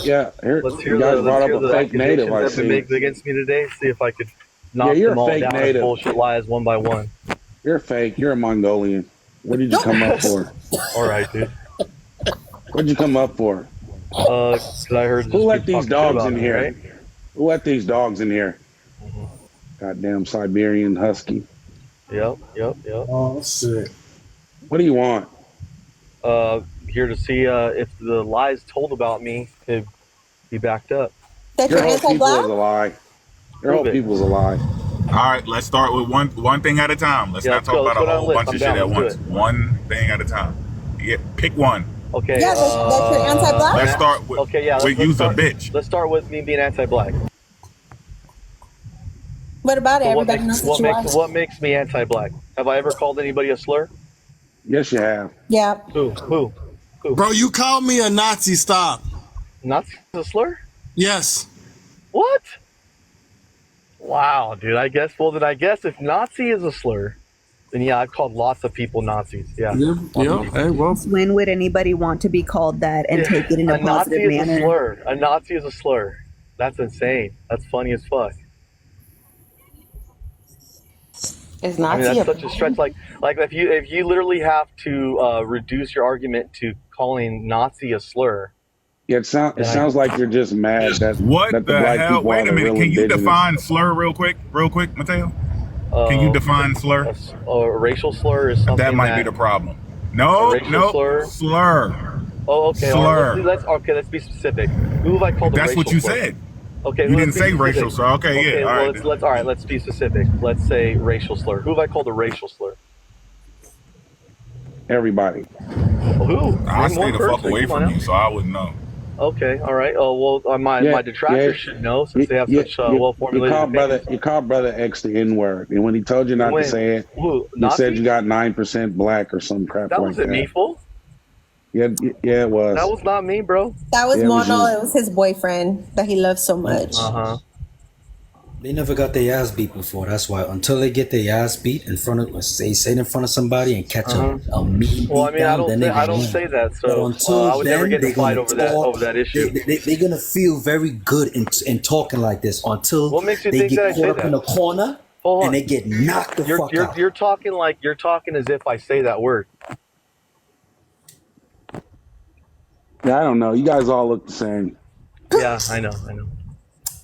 Yeah, here, let's you hear guys brought up the a fake native, accusations I that have been see. made against me today. See if I could Yeah, knock you're them a all fake down as native. bullshit lies one by one. You're fake. You're a Mongolian. What did you come up for? All right, dude. What did you come up for? Because I heard Who just let people these talking shit dogs about in me, right? here? Who let these dogs in here? Mm-hmm. Goddamn Siberian husky. Yep. Oh shit. What do you want? Here to see if the lies told about me could be backed up. That Your you're whole people is anti-black? a lie. Your Prove whole it. people is a lie. All right, let's start with one thing at a time. Let's Yeah, not let's talk go. Let's about go a down the whole list. bunch I'm of shit down. at Let's do once. it. One thing at a time. Yeah, pick one. Okay. Yeah, that you're anti-black? Let's start with. Okay, yeah. With you's a bitch. Let's start with me being anti-black. What about it? So Everybody knows that you are. what makes me anti-black? Have I ever called anybody a slur? Yes, you have. Yeah. Who? Bro, you called me a Nazi. Stop. Nazi is a slur? Yes. What? Wow, dude. I guess if Nazi is a slur, then yeah, I've called lots of people Nazis. Yeah. Yeah. Hey, well. When would anybody want to be called that and take it in a positive Nazi manner? is a slur. A Nazi is a slur. That's insane. That's funny as fuck. Is I mean, Nazi that's such a stretch. Like if you literally have to reduce your argument to calling Nazi a slur. Yeah, it sounds like you're just mad that What that the the black hell? people Wait are a the minute. real Can you indigenous. define slur real quick, Mateo? Can you define slur? A racial slur is something That might be the problem. No, slur. Oh, okay. Slur. Let's be specific. Who have I called a racial slur? That's what you said. Okay, you didn't say racial slur. Okay, yeah. Well, all right. Let's be specific. Let's say racial slur. Who have I called a racial slur? Everybody. Who? I stay the fuck away from you, so I wouldn't know. Okay, all right. Oh well, my detractors should know since they have such well formulated. You called brother X the N word, and when he told you not to say it, you said you got 9% black or some crap like that. That wasn't me, fool. Yeah, it was. That was not me, bro. That was Mono. It was his boyfriend that he loved so much. They never got their ass beat before. That's why until they get their ass beat in front of, say it in front of somebody and catch a mean Well, I mean, down, I don't say that. So but until I would never get in a fight over that issue. They're gonna feel very good in talking like this until what makes you they think get that I caught say up that? in a corner and they get knocked the fuck out. You're talking as if I say that word. Yeah, I don't know. You guys all look the same. Yeah, I know.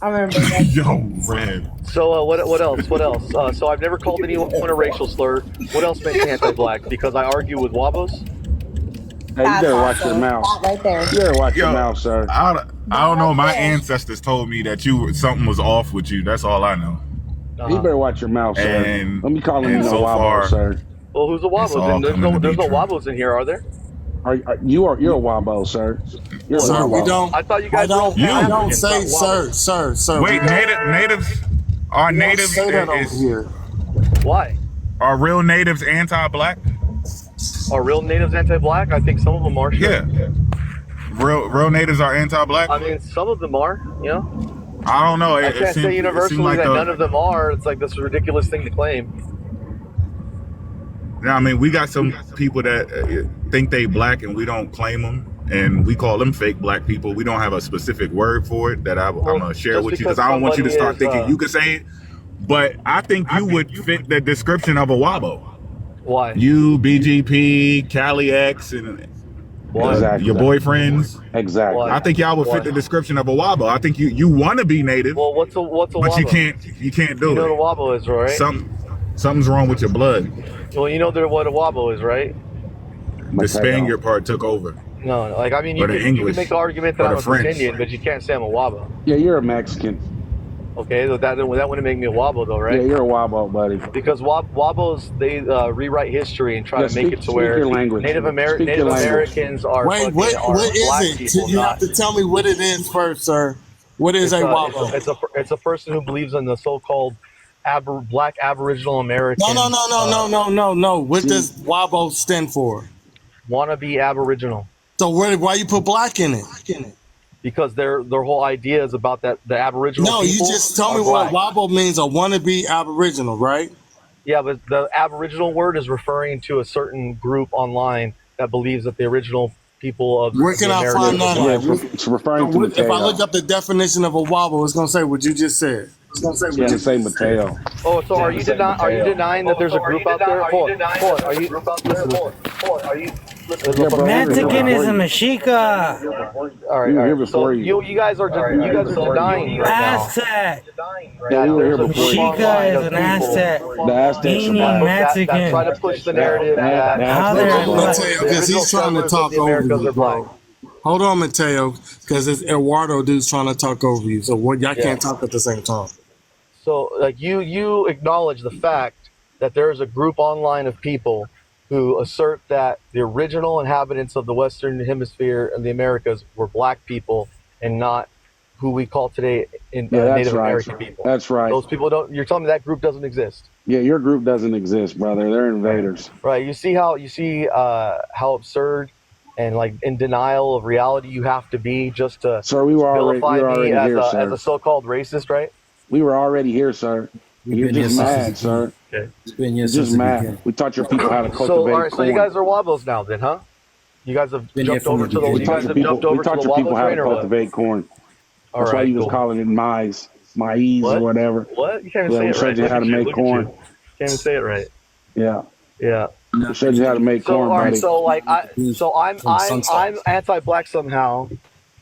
I remember that. Yo, Red. So what else? So I've never called anyone a racial slur. What else makes me anti-black? Because I argue with Wabos? Hey, you better watch your mouth. Right there. You better watch your mouth, sir. I don't know. My ancestors told me that something was off with you. That's all I know. You better watch your mouth, sir. And, let me call him so Wabo, sir. Well, who's the Wabos? There's no Wabos in here, are there? You're a Wabo, sir. You're a Sir, Wabo. we don't. I thought you guys don't say sir. Wait, natives are natives say that over here. Why? Are real natives anti-black? Are real natives anti-black? I think some of them are. Sure. Yeah. Real natives are anti-black? I mean, some of them are, you know? I don't know. I can't say universally that none of them are. It's like this ridiculous thing to claim. Yeah, I mean, we got some people that think they black and we don't claim them. And we call them fake black people. We don't have a specific word for it that I'm going to share with you because I don't want you to start thinking you can say it. But I think you would fit the description of a Wabo. Why? You, BGP, Cali X, and your boyfriends. Exactly. I think y'all would fit the description of a Wabo. I think you want to be native. Well, what's a but Wabo? you can't do it. You know what a Wabo is, right? Something's wrong with your blood. Well, you know what a Wabo is, right? The Spaniard part took over. No, like I mean, you can make the argument that I'm a French Indian, but you can't say I'm a Wabo. Yeah, you're a Mexican. Okay, so that wouldn't make me a Wabo, though, right? Yeah, you're a Wabo, buddy. Because Wabos, they rewrite history and try to make it to where Native Americans are. Wait, what is it? People, you have to tell me what it is first, sir. What is a Wabo? It's a person who believes in the so-called Black Aboriginal Americans. No. What does Wabo stand for? Wannabe Aboriginal. So why you put black in it? Because their whole idea is about the Aboriginal. No, you just tell me what Wabo means. A wannabe Aboriginal, right? Yeah, but the Aboriginal word is referring to a certain group online that believes that the original people of Where can the I Americas find that? Yeah, it's referring to If I look Mateo. up the definition of a wobble, it's gonna say what you just said. It's going to say Mateo. Oh, so are you denying that there's a group out there? Hold on. Are you listen? Yeah, bro. Mexican is a Mexica. All We were here right. So before you. you guys are denying right now. Aztec. Yeah, we were here There's a before you. Mexica is an Aztec. The Aztecs are Meaning black. Mexican. That try to push the narrative that How Aztecs they're are black. Mateo, because he's trying to talk over you, bro. Hold on, Mateo, because it's Eduardo dude's trying to talk over you. So y'all can't talk at the same time. So, like, you acknowledge the fact that there is a group online of people who assert that the original inhabitants of the Western Hemisphere and the Americas were black people and not who we call today Native American people. That's right. Those people don't. You're telling me that group doesn't exist? Yeah, your group doesn't exist, brother. They're invaders. Right. You see how absurd and like in denial of reality you have to be just to Sir, we were vilify already me here, as sir. a so-called racist, right? We were already here, sir. You're been here just since mad, the sir. Okay. It's been here You're since just the mad. beginning. We taught your people how to cultivate So, all right, so corn. you guys are Wobbles now, then, huh? You guys have Been here jumped from over the to the. beginning. You We guys taught have your people, jumped over we to taught the your people Wobble how to train, or what? cultivate corn. All That's why right, you was cool. calling it maize or whatever. What? You can't even Yeah, say we it showed right. you how to make Look at you. corn. Can't even say it right. Yeah, Yeah. we showed you how to make So, corn, all right, buddy. so like I'm From Sunset. anti-black somehow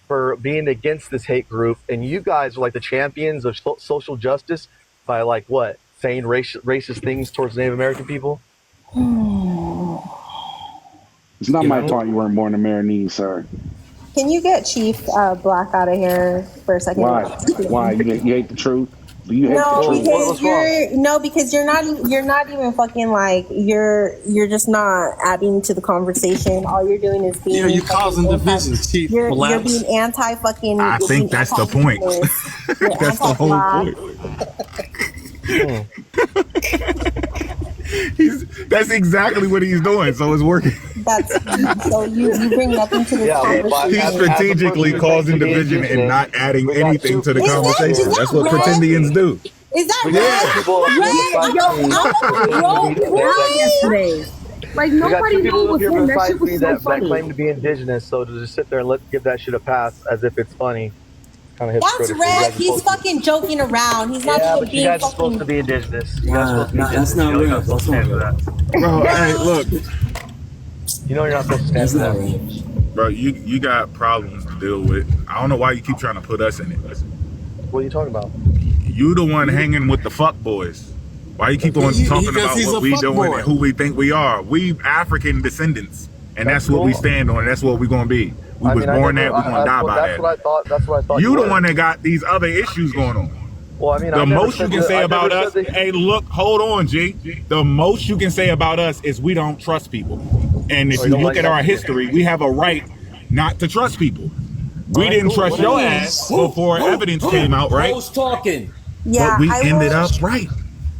for being against this hate group, and you guys are like the champions of social justice by like what? Saying racist things towards Native American people? It's not my fault you weren't born in Marinese, sir. Can you get Chief Black out of here for a second? Why? Why? You hate the truth? Do you hate the No, truth? because you're not even fucking like you're just not adding to the conversation. All you're doing is being You're causing division, Chief. You're Relax. being anti fucking. I think that's the point. That's the whole point. That's exactly what he's doing, so it's working. So you bring nothing to the conversation. He's strategically causing division and not adding anything to the conversation. That's what pretendians do. Is that yesterday. Like nobody knows what's in that shit was so that funny. claim to be indigenous, so to just sit there and give that shit a pass as if it's funny, kind of That's hypocritical. red. He's fucking joking around. He's not Yeah, even but you being guys are fucking. supposed to be indigenous. You guys are supposed to be That's indigenous. not You know you're real. not supposed to stand for that. Bro, hey, look. You know you're not supposed to stand That's for not that. real. Bro, you got problems to deal with. I don't know why you keep trying to put us in it. What are you talking about? You the one hanging with the fuck boys. Why you keep on talking about what we doing and who we think we are? We African descendants, and that's what we stand on. That's what we're gonna be. We was born that. We're gonna die by that. That's what I thought. You the one that got these other issues going on. Well, I mean, The most you can say about us, hey, look, hold on, G. The most you can say about us is we don't trust people. And if you look at our history, we have a right not to trust people. We didn't trust your ass before evidence came out, right? Who's talking? Yeah, But we ended up right.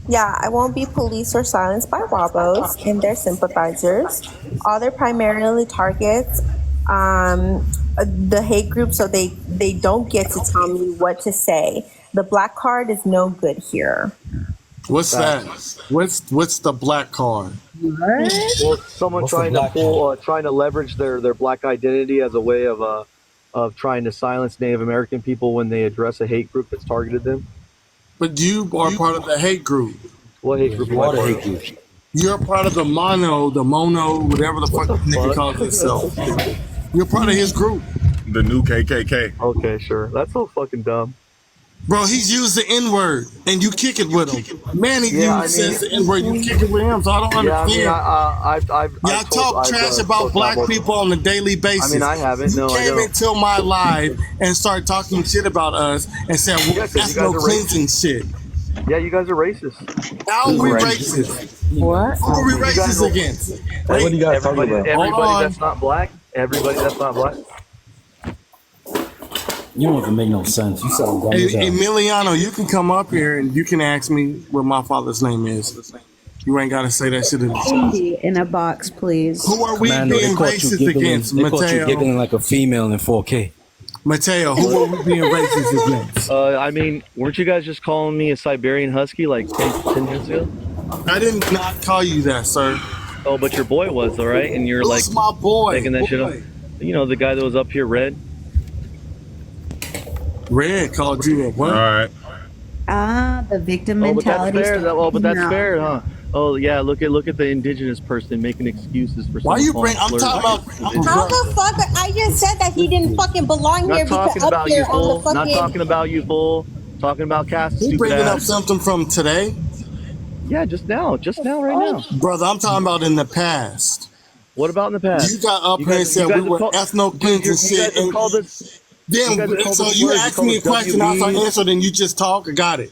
Yeah, I won't be policed or silenced by Wabos and their sympathizers. All their primarily targets the hate group, so they don't get to tell me what to say. The black card is no good here. What's that? What's the black card? Well, someone trying to leverage their black identity as a way of trying to silence Native American people when they address a hate group that's targeted them. But you are part of the hate group. What hate group? What a hate group. You're part of the mono, whatever the fuck the nigga calls himself. You're part of his group. The new KKK. Okay, sure. That's so fucking dumb. Bro, he's used the N-word, and you kick it with him. Manny says the N-word, you kick it with him, so I don't understand. Y'all talk trash about black people on a daily basis. I mean, I haven't. No, you came into my live and started talking shit about us and said, well, that's no cleansing shit. Yeah, you guys are racist. How are we racist? What? Who are we racist against? What are you guys talking about? Everybody that's not black. Everybody that's not black. You don't even make no sense. You sound dumb as hell. Emiliano, you can come up here and you can ask me what my father's name is. You ain't got to say that shit in the Indie in a box, please. Who are we Commando, being racist against, They caught you Mateo? giggling like a female in 4K. Mateo, who are we being racist against? I mean, weren't you guys just calling me a Siberian Husky like 10 minutes ago? I did not call you that, sir. Oh, but your boy was, all right? And you're Who's like my boy? making that shit up. You know, the guy that was up here, Red. Red called you a what? All right. The victim mentality. But that's fair, huh? Oh yeah, look at the indigenous person making excuses for. Why you bring? I'm talking about. How the fuck? I just said that he didn't fucking belong here because up here on the fucking. Not talking about you, fool. Talking about Cass. You bringing up something from today? Yeah, just now, right now. Brother, I'm talking about in the past. What about in the past? You got up here and said we were ethno-cleansing shit. Then, so you asked me a question, I answered, and you just talk. I got it.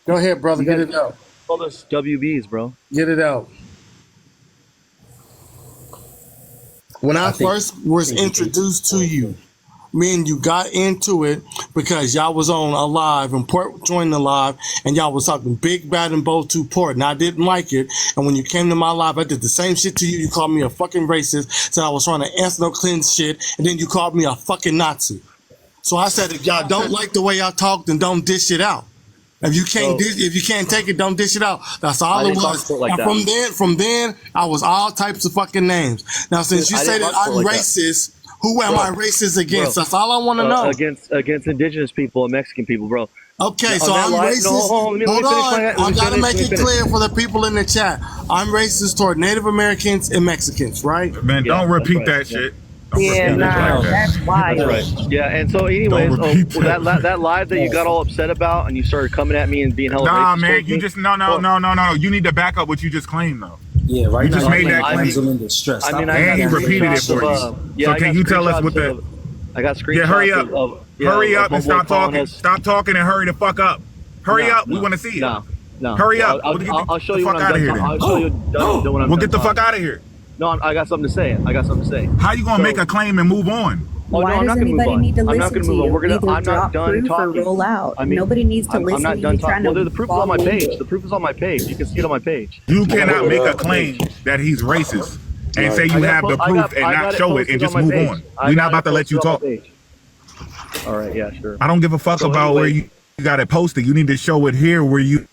Go ahead, brother. Get it out. Call us WBs, bro. Get it out. When I first was introduced to you, me and you got into it because y'all was on a live and Port joined the live and y'all was talking big, bad, and bold to Port, and I didn't like it. And when you came to my live, I did the same shit to you. You called me a fucking racist, said I was trying to ethno-cleanse shit, and then you called me a fucking Nazi. So I said, if y'all don't like the way y'all talk, then don't dish it out. If you can't take it, don't dish it out. That's all it was. And from then, I was all types of fucking names. Now, since you say that I'm racist, who am I racist against? That's all I want to know. Against indigenous people and Mexican people, bro. Okay, so I'm racist. Hold on. I gotta make it clear for the people in the chat. I'm racist toward Native Americans and Mexicans, right? Man, don't repeat that shit. Yeah, no, that's why. Right. Yeah, and so anyways, that live that you got all upset about and you started coming at me and being hella racist. Nah, man, you just no. You need to back up what you just claimed though. Yeah, right. You just made that claim. And he repeated it for you. So can you tell us what the? I got screenshots. Yeah, hurry up. Hurry up and stop talking. Stop talking and hurry the fuck up. Hurry up. We want to see it. No. Hurry up. I'll show you when I'm done. I'll show you when I'm done. We'll get the fuck out of here. No, I got something to say. How you gonna make a claim and move on? Why does anybody need to listen to you? I'm not done talking. Roll out. Nobody needs to listen to you trying to. The proof is on my page. The proof is on my page. You can see it on my page. You cannot make a claim that he's racist and say you have the proof and not show it and just move on. We're not about to let you talk. All right, yeah, sure. I don't give a fuck about where you got it posted. You need to show it here where you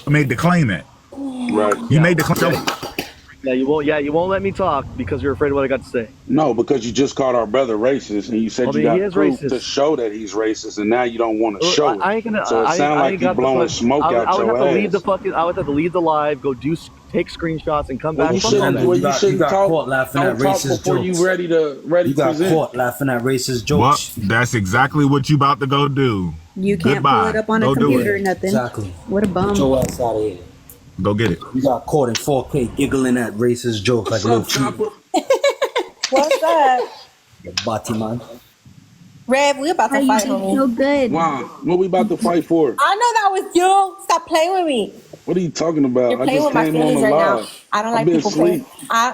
made the claim at. Right. You made the claim. Yeah, you won't let me talk because you're afraid of what I got to say. No, because you just called our brother racist and you said you got proof to show that he's racist, and now you don't want to show it. So it sounds like you're blowing smoke out your ass. I would have to leave the live, take screenshots, and come back. You got caught laughing at racist jokes. You ready to got caught laughing at racist jokes. Well, that's exactly what you about to go do. You can't pull it up on a computer or nothing. Exactly. What a bum. Get your ass out of here. Go get it. You got caught in 4K giggling at racist jokes like little Chapa? What's up? The body man. Rev, we about to fight, homie. So good. Wow, what we about to fight for? I know that was you. Stop playing with me. What are you talking about? You're playing with my feelings right now. I don't like people playing. You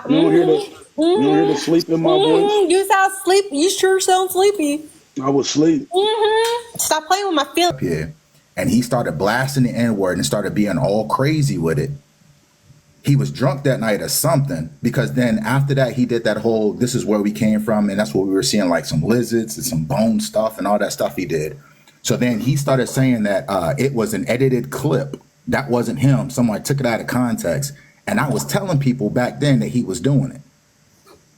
don't hear the sleep in my voice? You sound sleepy. You sure sound sleepy. I was asleep. Stop playing with my feelings. Yeah. And he started blasting the N-word and started being all crazy with it. He was drunk that night or something, because then after that, he did that whole, this is where we came from. And that's what we were seeing, like some lizards and some bone stuff and all that stuff he did. So then he started saying that it was an edited clip. That wasn't him. Someone took it out of context. And I was telling people back then that he was doing it.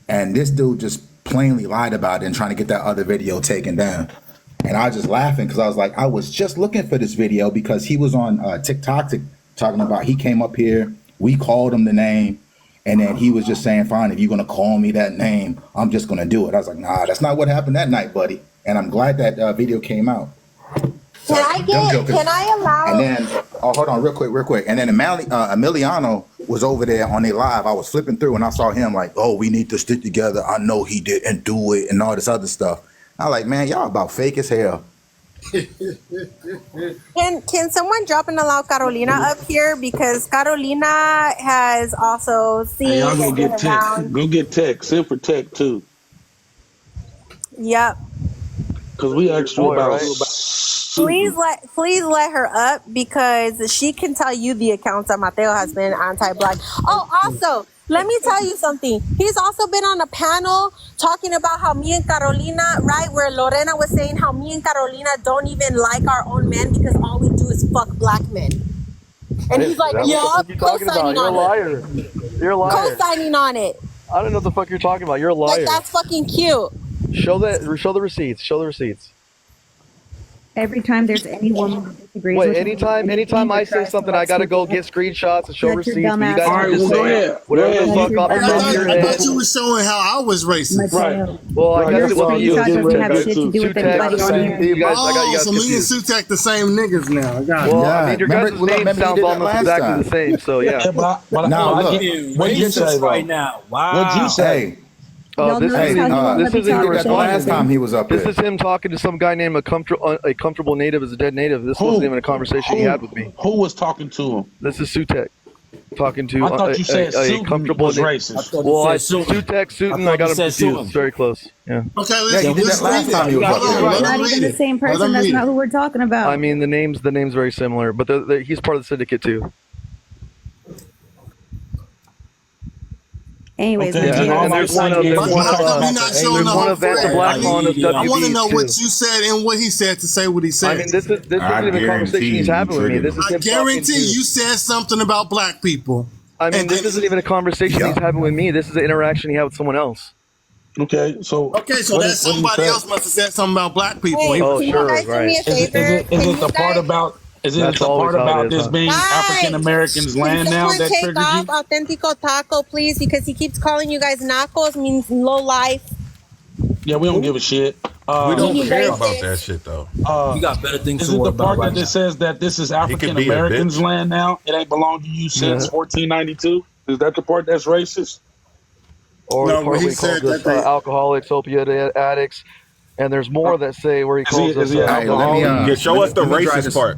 And this dude just plainly lied about it and trying to get that other video taken down. And I was just laughing because I was like, I was just looking for this video because he was on TikTok talking about he came up here, we called him the name, and then he was just saying, fine, if you're going to call me that name, I'm just going to do it. I was like, nah, that's not what happened that night, buddy. And I'm glad that video came out. So, can I allow? And then, hold on real quick. And then Emiliano was over there on their live. I was flipping through and I saw him like, oh, we need to stick together. I know he didn't do it and all this other stuff. I like, man, y'all about fake as hell. Can someone drop and allow Carolina up here, because Carolina has also seen. Hey, y'all go get tech. Go get tech. Send for tech too. Yep. Because we asked you about. Please let her up, because she can tell you the accounts that Mateo has been anti-black. Oh, also, let me tell you something. He's also been on a panel talking about how me and Carolina, right, where Lorena was saying how me and Carolina don't even like our own men because all we do is fuck black men. And he's like, yeah, co-signing on it. You're a liar. Co-signing on it. I don't know what the fuck you're talking about. You're a liar. Like, that's fucking cute. Show the receipts. Show the receipts. Every time there's any woman that disagrees Wait, with anytime I say something, I gotta go get screenshots and show receipts. But you guys All right, just well, go say ahead. whatever the fuck off the top of your I head. thought you were showing how I was racist. Right. Well, I guess it was you. doesn't have shit to do with anybody on here. You guys, I got you guys so me and confused. Sutek the same niggas now. I got it. Well, I mean, your guys' name sounds almost exactly the same, so yeah. Now, look, what did you say right now? Wow. What'd you say? Oh, this isn't a response. Last time he was up This there. is him talking to some guy named a comfortable native is a dead native. This wasn't even a conversation he had with me. Who was talking to him? This is Sutek talking to I thought you said a comfortable was racist. Well, Sutek, Sutin, I got him confused. It's very close. Yeah. Okay, you did that last time you was up there. We're not even the same person. That's not who we're talking about. I mean, the name's very similar, but he's part of the syndicate too. Anyways, and there's one of Anti-Blackness of WB. I want to know what you said and what he said to say what he said. I mean, this isn't even a conversation he's having with me. This is I guarantee you said something about black people. I mean, this isn't even a conversation he's having with me. This is an interaction he had with someone else. Okay, so that somebody else must have said something about black people. Hey, oh, can sure, you guys do me a favor? Is it the part about? Is it the part about this being African Americans' land now that triggered you? Take off Authentico Taco, please, because he keeps calling you guys nacos, means low life. Yeah, we don't give a shit. We don't care about that shit though. You got better things Is to it worry the part about. that says that this is African Americans' land now? It ain't belonged to you since 1492. Is that the part that's racist? Or the part he said that alcoholics, opiate addicts, and there's more that say where he calls us alcoholics. Show us the racist part.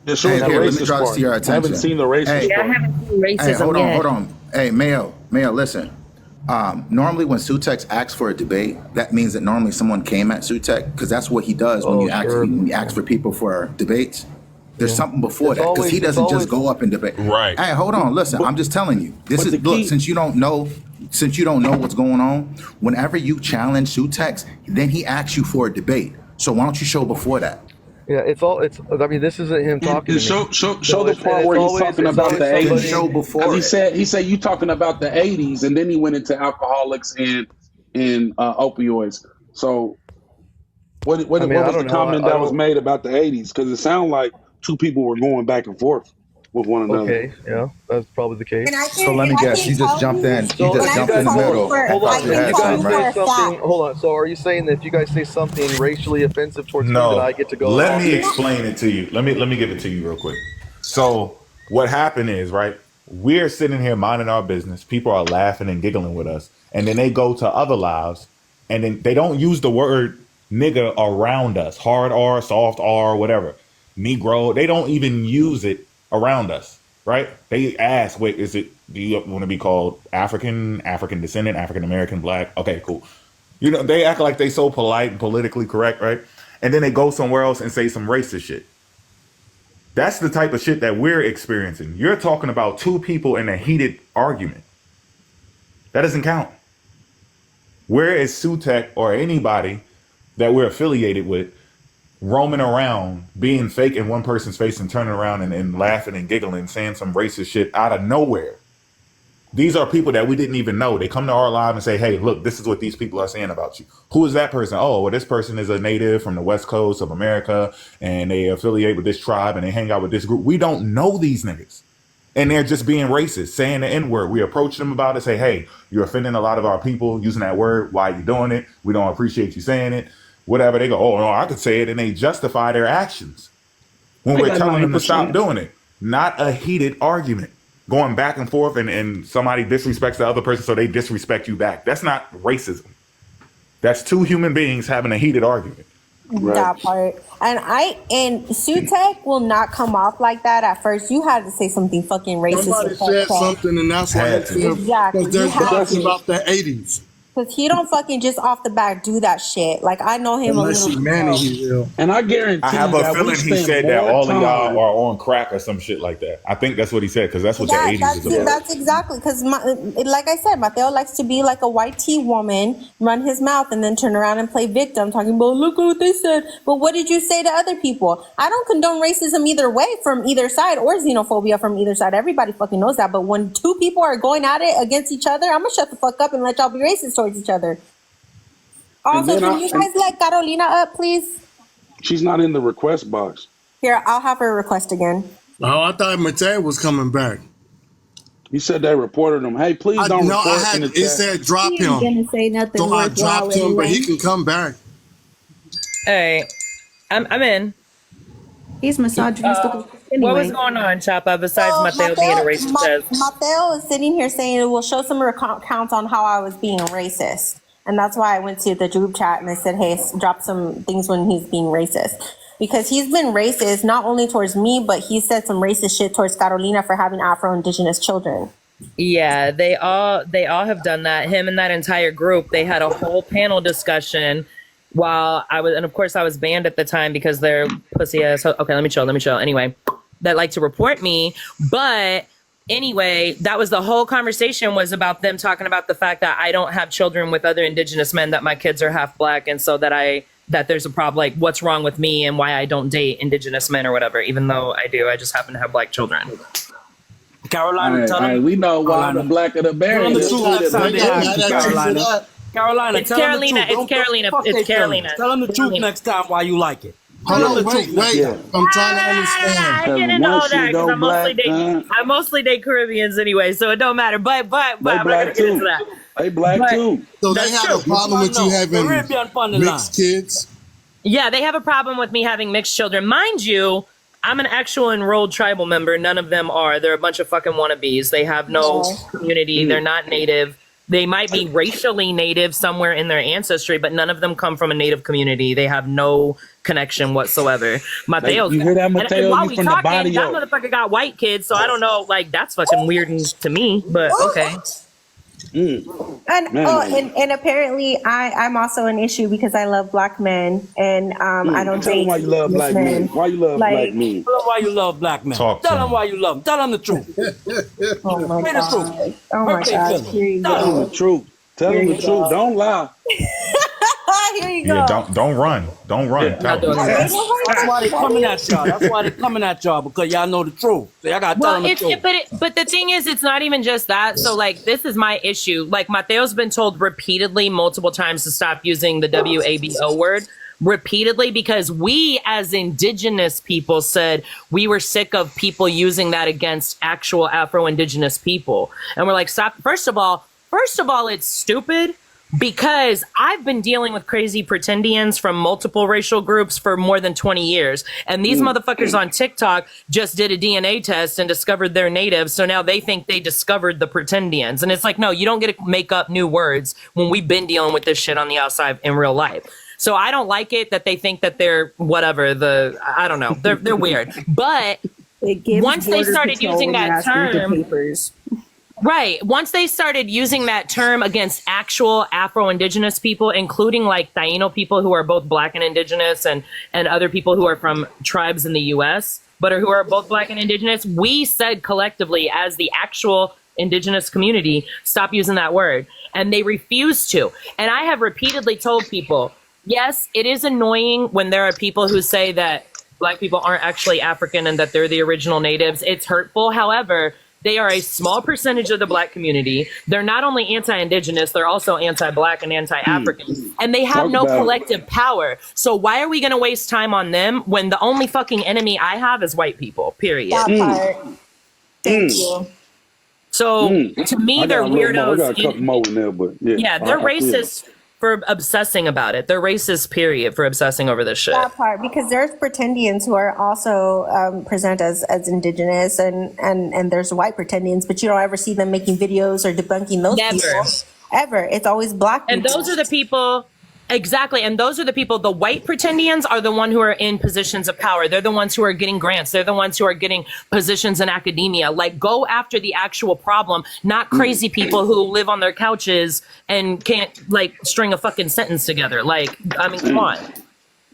Yeah, show us the let me racist draw this part. to your I attention. haven't seen the racist part. I haven't seen racism Hey, yet. hold on. Hey, Mayo, listen. Normally when Sutex asks for a debate, that means that normally someone came at Sutex, because that's what he does when you ask for people for debates. There's something before that, because he doesn't just go up and debate. Right. Hey, hold on. Listen, I'm just telling you. This is look. Since you don't know what's going on, whenever you challenge Sutex, then he asks you for a debate. So why don't you show before that? Yeah, I mean, this isn't him talking. Show the part where he's talking about the 80s. Show before. He said you talking about the 80s, and then he went into alcoholics and opioids. So what was the comment that was made about the 80s? Because it sounded like two people were going back and forth with one another. Okay, yeah, that's probably the case. So let me guess, you just jumped in. You just jumped in the middle. Hold on. So are you saying that if you guys say something racially offensive towards me, that I get to go? Let me explain it to you. Let me give it to you real quick. So what happened is, right, we're sitting here minding our business. People are laughing and giggling with us. And then they go to other lives and then they don't use the word nigga around us. Hard R, soft R, whatever. Negro. They don't even use it around us, right? They ask, wait, do you want to be called African descendant, African American, black? Okay, cool. You know, they act like they so polite and politically correct, right? And then they go somewhere else and say some racist shit. That's the type of shit that we're experiencing. You're talking about two people in a heated argument. That doesn't count. Where is Sutek or anybody that we're affiliated with roaming around, being fake in one person's face and turning around and laughing and giggling, saying some racist shit out of nowhere? These are people that we didn't even know. They come to our live and say, hey, look, this is what these people are saying about you. Who is that person? Oh, well, this person is a native from the West Coast of America, and they affiliate with this tribe, and they hang out with this group. We don't know these niggas. And they're just being racist, saying the N-word. We approach them about it, say, hey, you're offending a lot of our people using that word. Why are you doing it? We don't appreciate you saying it. Whatever. They go, oh, no, I could say it. And they justify their actions when we're telling them to stop doing it. Not a heated argument. Going back and forth and somebody disrespects the other person so they disrespect you back. That's not racism. That's two human beings having a heated argument. Right. That part. And Sutek will not come off like that at first. You had to say something fucking racist. Somebody said something, and that's why it's exactly. because they're talking about the 80s. Because he don't fucking just off the back do that shit. Like, I know him Unless a he little. Manny, he will. And I guarantee I have a that feeling we he spend said that more all of y'all time. are on crack or some shit like that. I think that's what he said because that's what the 80s is about. That's exactly because, like I said, Mateo likes to be like a white tea woman, run his mouth, and then turn around and play victim, talking about look what they said. But what did you say to other people? I don't condone racism either way from either side or xenophobia from either side. Everybody fucking knows that. But when two people are going at it against each other, I'm gonna shut the fuck up and let y'all be racist towards each other. Also, can you guys let Carolina up, please? She's not in the request box. Here, I'll have her request again. Oh, I thought Mateo was coming back. You said they reported him. Hey, please don't report in the chat. It said drop He him. ain't gonna say nothing So I worthwhile dropped him, but anyway. he can come back. Hey, I'm in. He's misogynistic anyway. What was going on, Chapa, besides Mateo being a racist? Mateo is sitting here saying it will show some accounts on how I was being racist. And that's why I went to the group chat and I said, hey, drop some things when he's being racist. Because he's been racist, not only towards me, but he said some racist shit towards Carolina for having Afro-Indigenous children. Yeah, they all have done that. Him and that entire group, they had a whole panel discussion while I was, and of course I was banned at the time because they're pussy ass. Okay, let me chill. Anyway, that like to report me. But anyway, that was the whole conversation was about them talking about the fact that I don't have children with other Indigenous men, that my kids are half black. And so that there's a problem, like what's wrong with me and why I don't date Indigenous men or whatever, even though I do, I just happen to have black children. Carolina, tell them. We know why the blacker the berry. Tell them the truth next time they ask you, Carolina. Carolina, it's Carolina. It's Carolina. It's Carolina. Tell them the truth next time why you like it. Hold on, wait. I'm trying to understand. I didn't know that because I mostly date Caribbeans anyway, so it don't matter. But I'm not gonna get into that. They black too. So they have a problem with you having mixed kids? Yeah, they have a problem with me having mixed children. Mind you, I'm an actual enrolled tribal member. None of them are. They're a bunch of fucking wannabes. They have no community. They're not native. They might be racially native somewhere in their ancestry, but none of them come from a native community. They have no connection whatsoever. Mateo's, you hear that, Mateo? and while You we from the talking, body that motherfucker got white kids, so I don't know. Like that's fucking weird to me, but okay. And apparently I'm also an issue because I love black men and I don't Tell them why you love black men. Why you love black men? Tell them why you love black men. Tell them why you love them. Tell them the truth. Oh my Say god. the truth. Oh my god. Here you Tell them go. the truth. Tell them the truth. Don't lie. Here you go. Yeah, don't run. Don't run. That's why they coming at y'all. That's why they coming at y'all, because y'all know the truth. So y'all gotta tell them the truth. But the thing is, it's not even just that. So like, this is my issue. Like Mateo's been told repeatedly, multiple times to stop using the WABO word. Repeatedly, because we as indigenous people said we were sick of people using that against actual Afro-Indigenous people. And we're like, stop. First of all, it's stupid. Because I've been dealing with crazy pretendians from multiple racial groups for more than 20 years. And these motherfuckers on TikTok just did a DNA test and discovered they're native. So now they think they discovered the pretendians. And it's like, no, you don't get to make up new words when we've been dealing with this shit on the outside in real life. So I don't like it that they think that they're whatever, I don't know. They're weird. But once they started using that term... Right. Once they started using that term against actual Afro-Indigenous people, including like Taino people who are both black and indigenous and other people who are from tribes in the US, but who are both black and indigenous, we said collectively as the actual indigenous community, stop using that word. And they refuse to. And I have repeatedly told people, yes, it is annoying when there are people who say that black people aren't actually African and that they're the original natives. It's hurtful. However, they are a small percentage of the black community. They're not only anti-indigenous, they're also anti-black and anti-African. And they have no collective power. So why are we going to waste time on them when the only fucking enemy I have is white people, period. That part. Thank you. So to me, they're weirdos. I got a couple more in there, but yeah, they're racist for obsessing about it. They're racist, period, for obsessing over this shit. That part, because there's pretendians who are also present as indigenous, and there's white pretendians, but you don't ever see them making videos or debunking those people. Ever. It's always black people. And those are the people Exactly. And those are the people, the white pretendians are the one who are in positions of power. They're the ones who are getting grants. They're the ones who are getting positions in academia. Like, go after the actual problem, not crazy people who live on their couches and can't, like, string a fucking sentence together. Like, I mean, come on.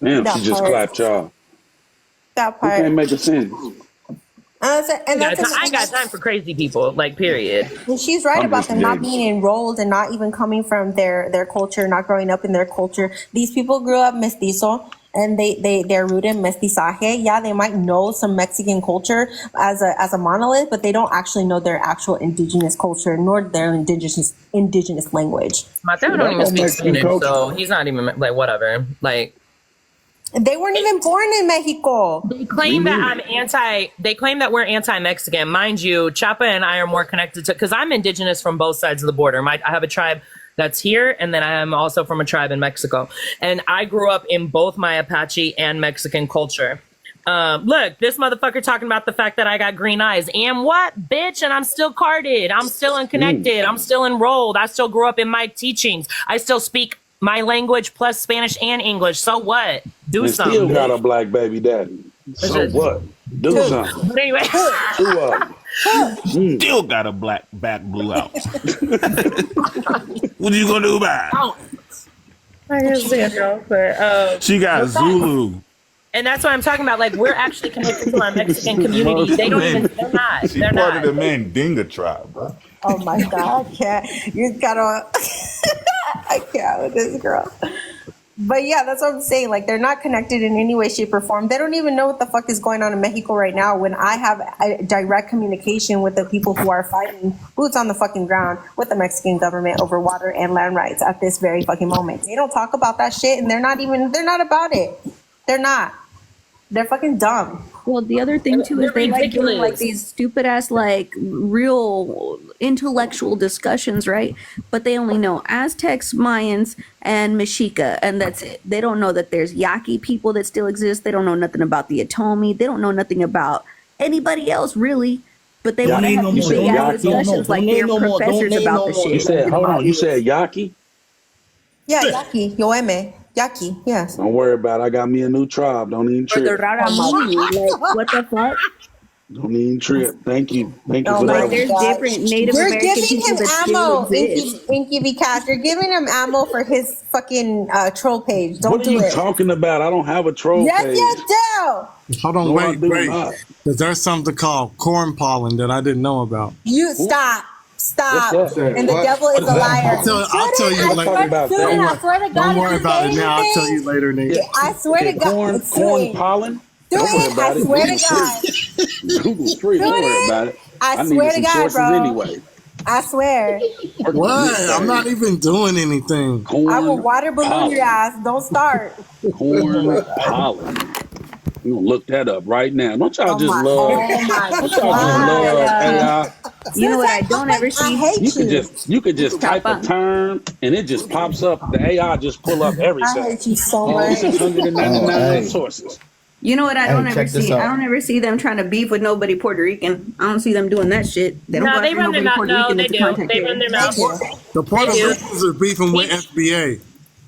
Damn, she just clapped y'all. That part. You can't make a sentence. I ain't got time for crazy people, like, period. And she's right about them not being enrolled and not even coming from their culture, not growing up in their culture. These people grew up mestizo and they're rooted in mestizaje. Yeah, they might know some Mexican culture as a monolith, but they don't actually know their actual indigenous culture nor their indigenous language. Mateo don't even speak Spanish, so he's not even, like, whatever. Like, they weren't even born in Mexico. They claim that we're anti-Mexican. Mind you, Chapa and I are more connected to, because I'm indigenous from both sides of the border. I have a tribe that's here, and then I am also from a tribe in Mexico. And I grew up in both my Apache and Mexican culture. Look, this motherfucker talking about the fact that I got green eyes. And what, bitch? And I'm still carded. I'm still unconnected. I'm still enrolled. I still grew up in my teachings. I still speak my language plus Spanish and English. So what? Do something. Still got a black baby daddy. So what? Do something. But anyway. Still got a black back blew out. What you gonna do about it? I understand, girl, but she got Zulu. And that's what I'm talking about. Like, we're actually connected to our Mexican community. They don't even, they're not. She's part of the Mandinga tribe, bro. Oh my God, I can't. You gotta, I can't with this girl. But yeah, that's what I'm saying. Like, they're not connected in any way, shape, or form. They don't even know what the fuck is going on in Mexico right now when I have a direct communication with the people who are fighting boots on the fucking ground with the Mexican government over water and land rights at this very fucking moment. They don't talk about that shit, and they're not about it. They're not. They're fucking dumb. Well, the other thing too is they like doing like these stupid ass like real intellectual discussions, right? But they only know Aztecs, Mayans, and Mexica, and that's it. They don't know that there's Yaqui people that still exist. They don't know nothing about the Atomi. They don't know nothing about anybody else really. But they want to have these big ass discussions like they're professors about the shit. You said, hold on, you said Yaqui? Yeah, Yaqui, Yoeme. Yaqui, yes. Don't worry about it. I got me a new tribe. Don't even trip. Like, what the fuck? Don't even trip. Thank you. Thank you for that. There's different Native American people You're giving him that ammo, still exist. Inky Cash. You're giving him ammo for his fucking troll page. Don't what do it. What are you talking about? I don't have a troll page. Yes, you do. Hold on, wait. Because there's something called corn pollen that I didn't know about. You stop. And the devil is a liar. I'll tell you later. I swear to God, don't worry about it now. I'll tell you later, Nate. I swear to God. Corn pollen? Don't worry about it. I swear to God. Google free. Don't worry about it. I swear to God, bro. Anyway. I swear. What? I'm not even doing anything. I will water balloon your ass. Don't start. Corn pollen. You gonna look that up right now. Don't y'all just love AI? You know what I don't ever see? You could just type a term and it just pops up. The AI just pull up everything. I hate you so much. 699 sources. You know what I don't ever see? I don't ever see them trying to beef with nobody Puerto Rican. I don't see them doing that shit. They don't they run their mouth. No, they do. They run their mouth. The Puerto Ricans are beefing with FBA.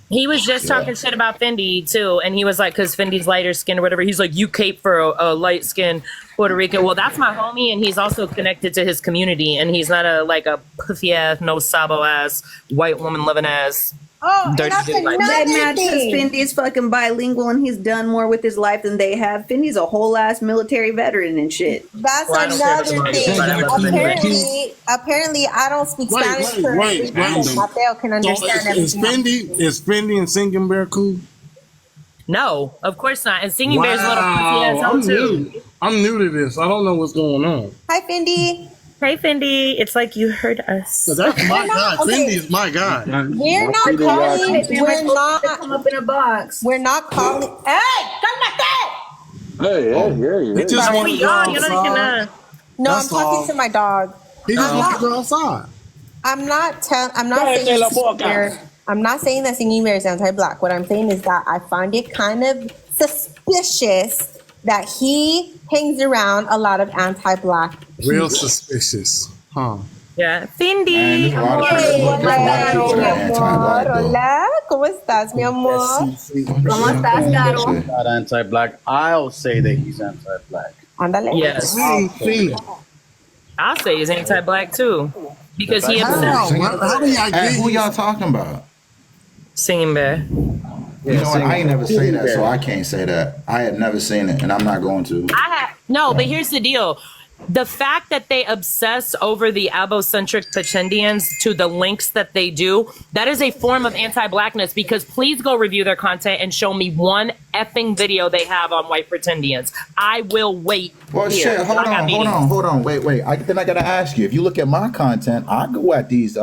He was just talking shit about Fendi too, and he was like, because Fendi's lighter skin or whatever, he's like, you cape for a light skinned Puerto Rican. Well, that's my homie, and he's also connected to his community, and he's not a puffy ass, no sabo ass, white woman living ass. Oh, dirty and that's that match because Fendi's fucking bilingual and he's done more with his life than they have. Fendi a whole ass military veteran and shit. That's another thing. Apparently, I don't speak Spanish. Wait. Mateo can understand everything. Is Fendi and Singing Bear cool? No, of course not. And Singing Bear's little pussy ass too. I'm new to this. I don't know what's going on. Hi, Fendi. Hey, Fendi. It's like you heard us. That's my guy. Fendi is my guy. We're not calling. We're not come up in a box. We're not calling. Hey, Hey. He just wanted to go outside. No, I'm talking to my dog. He just wants to go outside. I'm not saying that Singing Bear is anti-black. What I'm saying is that I find it kind of suspicious that he hangs around a lot of anti-black people. Real suspicious, huh? Yeah, Fendi. Hola, ¿Cómo estás, mi amor? ¿Cómo estás, Caro? Not anti-black. I'll say that he's anti-black. Ándale. Yes. I'll say he's anti-black too. Because he obsessed. Who y'all talking about? Singing Bear. You know what? I ain't never seen that, so I can't say that. I had never seen it, and I'm not going to. No, but here's the deal. The fact that they obsess over the abocentric pretendians to the links that they do, that is a form of anti-blackness, because please go review their content and show me one effing video they have on white pretendians. I will wait. Well, here. shit, hold on. Wait. Then I got to ask you, if you look at my content, I go at these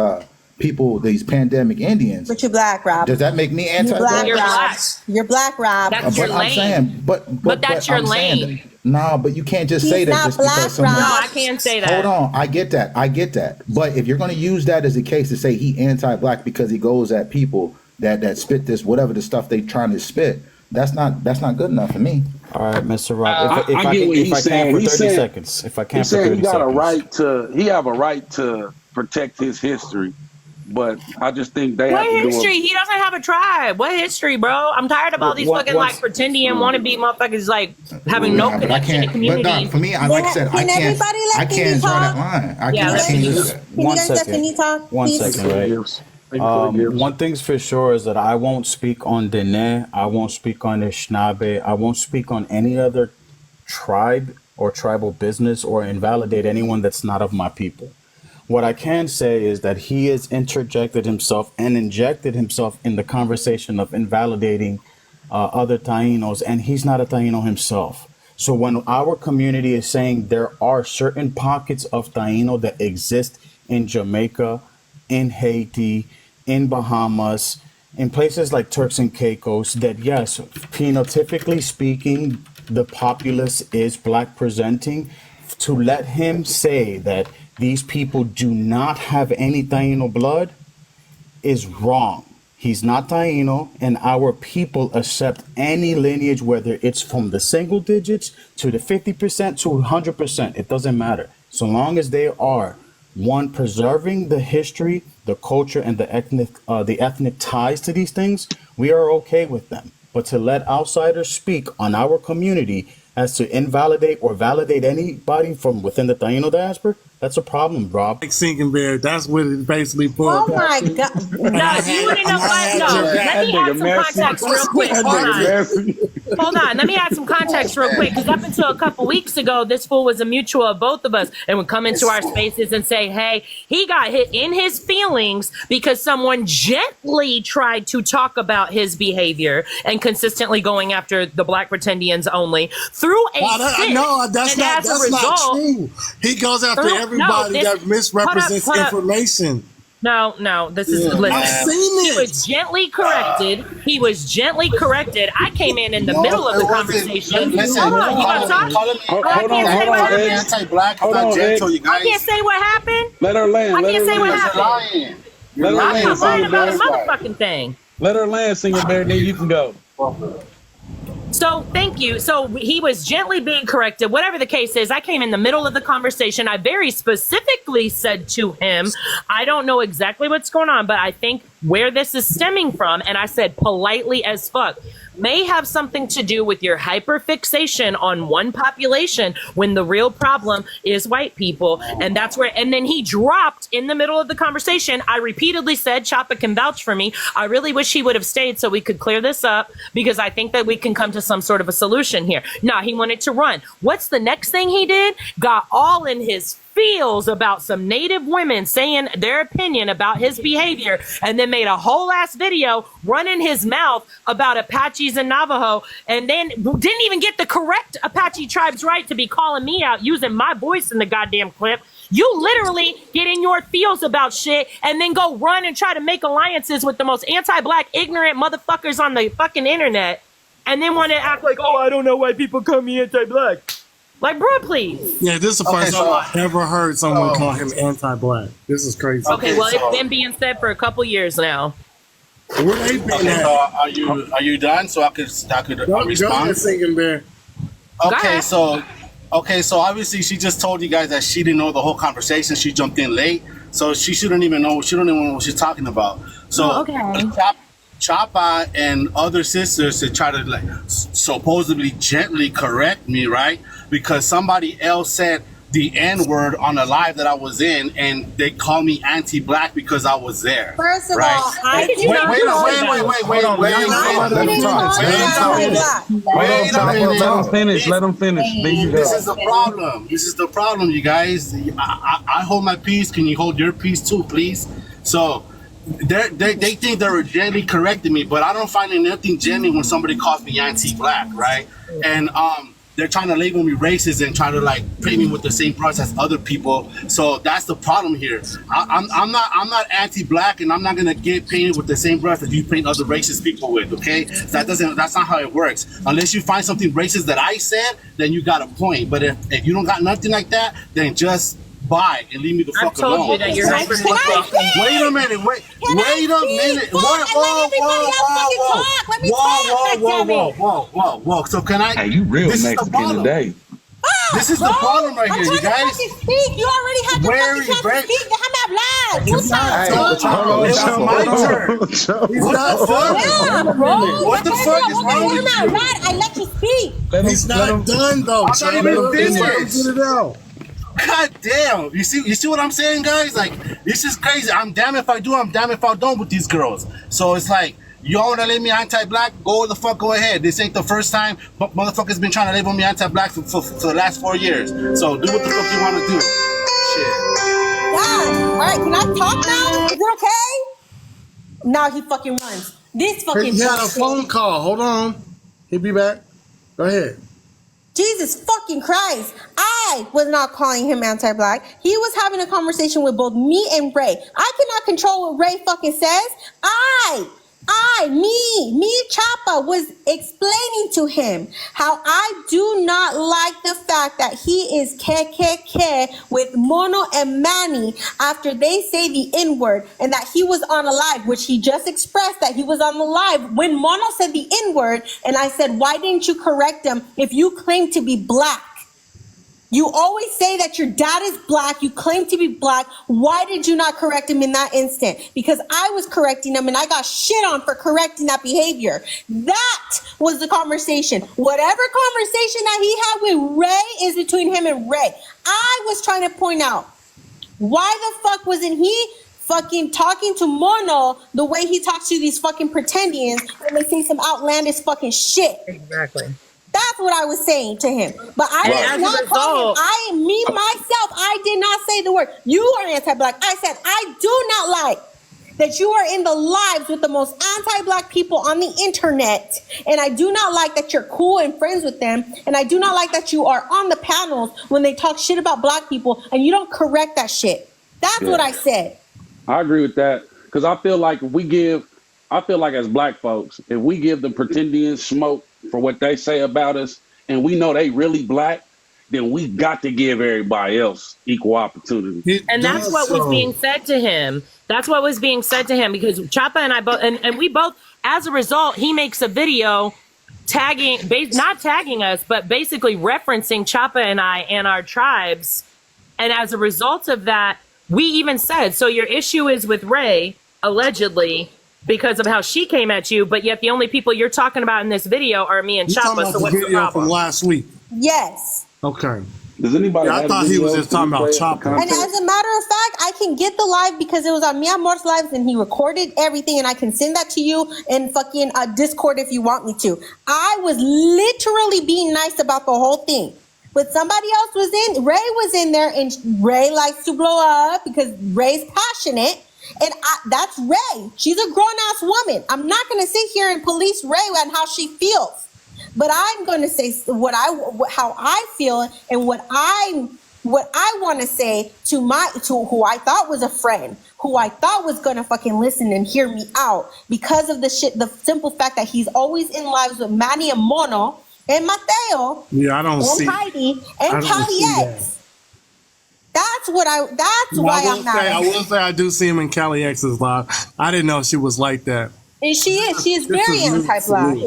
people, these pandemic Indians. But you're black, Rob. Does that make me anti-black? You're black. You're black, Rob. That's your lane. I'm saying, but that's your lane. No, but you can't just say that just because someone. No, I can't say that. Hold on, I get that. But if you're going to use that as a case to say he anti-black because he goes at people that spit this whatever the stuff they trying to spit, that's not good enough for me. All right, Mr. Rob. If I can for 30 seconds. He have a right to protect his history. But I just think they have to do history? He doesn't have a tribe. What history, bro? I'm tired of all these fucking like pretending and wannabe motherfuckers like having no connection to community. But Doc, for me, like I said, I can't draw that line. I can't do that. One second, right? One thing's for sure is that I won't speak on Dene, I won't speak on Anishinaabe, I won't speak on any other tribe or tribal business or invalidate anyone that's not of my people. What I can say is that he has interjected himself and injected himself in the conversation of invalidating other Tainos, and he's not a Taino himself. So when our community is saying there are certain pockets of Taino that exist in Jamaica, in Haiti, in Bahamas, in places like Turks and Caicos, that yes, phenotypically speaking, the populace is black presenting, to let him say that these people do not have any Taino blood is wrong. He's not Taino, and our people accept any lineage, whether it's from the single digits to the 50% to 100%. It doesn't matter. So long as they are, one, preserving the history, the culture, and the ethnic ties to these things, we are okay with them. But to let outsiders speak on our community as to invalidate or validate anybody from within the Taino diaspora, that's a problem, Rob. Like Singing Bear, that's what it basically put. Oh my God. No, you wouldn't know what. No, let me add some context real quick. Hold on. Let me add some context real quick. Because up until a couple weeks ago, this fool was a mutual of both of us and would come into our spaces and say, hey, he got hit in his feelings because someone gently tried to talk about his behavior and consistently going after the black pretendians only through a that's not true. He goes after everybody that misrepresents information. No, this is listen. I've seen He was gently corrected. I came in the middle of the conversation. Listen, hold on, you gonna talk? Hold on, anti-black, not gentle, you guys. I can't say what happened. Let her land. I can't say what happened. Let her land. I'm not lying about a motherfucking thing. Let her land, Singing Bear, then you can go. So thank you. So he was gently being corrected. Whatever the case is, I came in the middle of the conversation. I very specifically said to him, I don't know exactly what's going on, but I think where this is stemming from, and I said politely as fuck, may have something to do with your hyperfixation on one population when the real problem is white people. And that's where, and then he dropped in the middle of the conversation. I repeatedly said, Chapa can vouch for me. I really wish he would have stayed so we could clear this up, because I think that we can come to some sort of a solution here. No, he wanted to run. What's the next thing he did? Got all in his feels about some Native women saying their opinion about his behavior, and then made a whole ass video running his mouth about Apaches and Navajo, and then didn't even get the correct Apache tribes right to be calling me out using my voice in the goddamn clip. You literally get in your feels about shit and then go run and try to make alliances with the most anti-black, ignorant motherfuckers on the fucking internet, and then want to act like, oh, I don't know why people call me anti-black. Like, bro, please. Yeah, this is the first time I've ever heard someone call him anti-black. This is crazy. Okay, well, it's been being said for a couple years now. Where they been at? So are you done? So I could respond. Singing Bear. Okay, so obviously she just told you guys that she didn't know the whole conversation. She jumped in late, so she shouldn't even know. She don't even know what she's talking about. So Chapa and other sisters to try to like supposedly gently correct me, right? Because somebody else said the N-word on a live that I was in, and they call me anti-black because I was there. First of right? all, I did not wait a minute. Let him finish. This is the problem. This is the problem, you guys. I hold my peace. Can you hold your peace too, please? So they think they're gently correcting me, but I don't find anything genuine when somebody calls me anti-black, right? And they're trying to label me racist and try to like paint me with the same brush as other people. So that's the problem here. I'm not anti-black, and I'm not gonna get painted with the same brush that you paint other racist people with. Okay, that's not how it works. Unless you find something racist that I said, then you got a point. But if you don't got nothing like that, then just bye and leave me the fuck alone. I've told you that you're hyper. Wait a minute. Wait a minute. Whoa. So can I? Hey, you real Mexican today. This is the problem right here, you guys. Speak. You already had your fucking chance to speak. Déjame hablar. It's my turn. What the fuck? Yeah, bro. What the fuck is wrong with you? I let you speak. He's not done though. I'm not even finished. Get it out. God damn. You see what I'm saying, guys? Like, this is crazy. I'm damn if I do, I'm damn if I don't with these girls. So it's like, y'all wanna label me anti-black? Go ahead. This ain't the first time, but motherfuckers been trying to label me anti-black for the last 4 years. So do what the fuck you wanna do. Shit. Yeah. All right, can I talk now? Is it okay? Now he fucking runs. This fucking He had a phone call. Hold on. He'll be back. Go ahead. Jesus fucking Christ. I was not calling him anti-black. He was having a conversation with both me and Ray. I cannot control what Ray fucking says. Me, Chapa, was explaining to him how I do not like the fact that he is KKK with Mono and Manny after they say the N-word, and that he was on a live, which he just expressed that he was on the live when Mono said the N-word, and I said, why didn't you correct him if you claim to be black? You always say that your dad is black. You claim to be black. Why did you not correct him in that instant? Because I was correcting him and I got shit on for correcting that behavior. That was the conversation. Whatever conversation that he had with Ray is between him and Ray. I was trying to point out, why the fuck wasn't he fucking talking to Mono the way he talks to these fucking pretendians when they say some outlandish fucking shit? Exactly. That's what I was saying to him. But I did not call him. I did not say the word. You are anti-black. I said, I do not like that you are in the lives with the most anti-black people on the internet. And I do not like that you're cool and friends with them. And I do not like that you are on the panels when they talk shit about black people and you don't correct that shit. That's what I said. I agree with that. Because I feel like as black folks, if we give the pretendians smoke for what they say about us, and we know they really black, then we got to give everybody else equal opportunity. And that's what was being said to him. That's what was being said to him, because Chapa and I both, and we both, as a result, he makes a video not tagging us, but basically referencing Chapa and I and our tribes. And as a result of that, we even said, so your issue is with Ray, allegedly, because of how she came at you, but yet the only people you're talking about in this video are me and Chapa. So what's the problem? From last week. Yes. Okay. Does anybody? I thought he was just talking about Chapa. And as a matter of fact, I can get the live because it was on Mi Amor's lives and he recorded everything, and I can send that to you in fucking Discord if you want me to. I was literally being nice about the whole thing. But somebody else Ray was in there, and Ray likes to blow up because Ray's passionate. And that's Ray. She's a grown-ass woman. I'm not going to sit here and police Ray and how she feels. But I'm going to say how I feel and what I want to say to who I thought was a friend, who I thought was going to fucking listen and hear me out because of the simple fact that he's always in lives with Manny and Mono and Mateo. Yeah, I don't see. And Heidi and Cali X. That's why I'm not. I will say I do see him in Cali X's live. I didn't know she was like that. And she is very anti-black.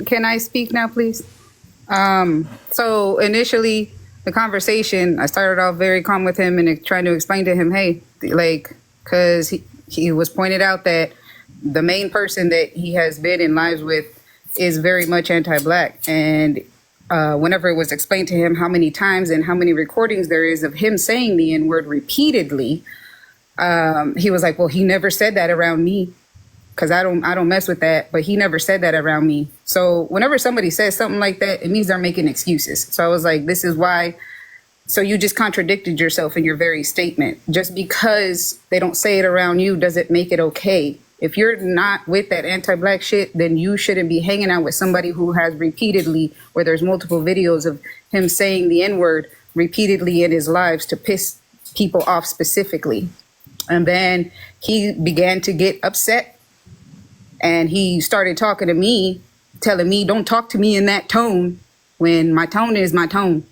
Can I speak now, please? So initially, the conversation, I started off very calm with him and trying to explain to him, hey, like, because he was pointed out that the main person that he has been in lives with is very much anti-Black. And whenever it was explained to him how many times and how many recordings there is of him saying the N-word repeatedly, he was like, well, he never said that around me, because I don't mess with that, but he never said that around me. So whenever somebody says something like that, it means they're making excuses. So I was like, this is why. So you just contradicted yourself in your very statement. Just because they don't say it around you doesn't make it okay. If you're not with that anti-Black shit, then you shouldn't be hanging out with somebody who has repeatedly, where there's multiple videos of him saying the N-word repeatedly in his lives to piss people off specifically. And then he began to get upset, and he started talking to me, telling me, don't talk to me in that tone, when my tone is my tone.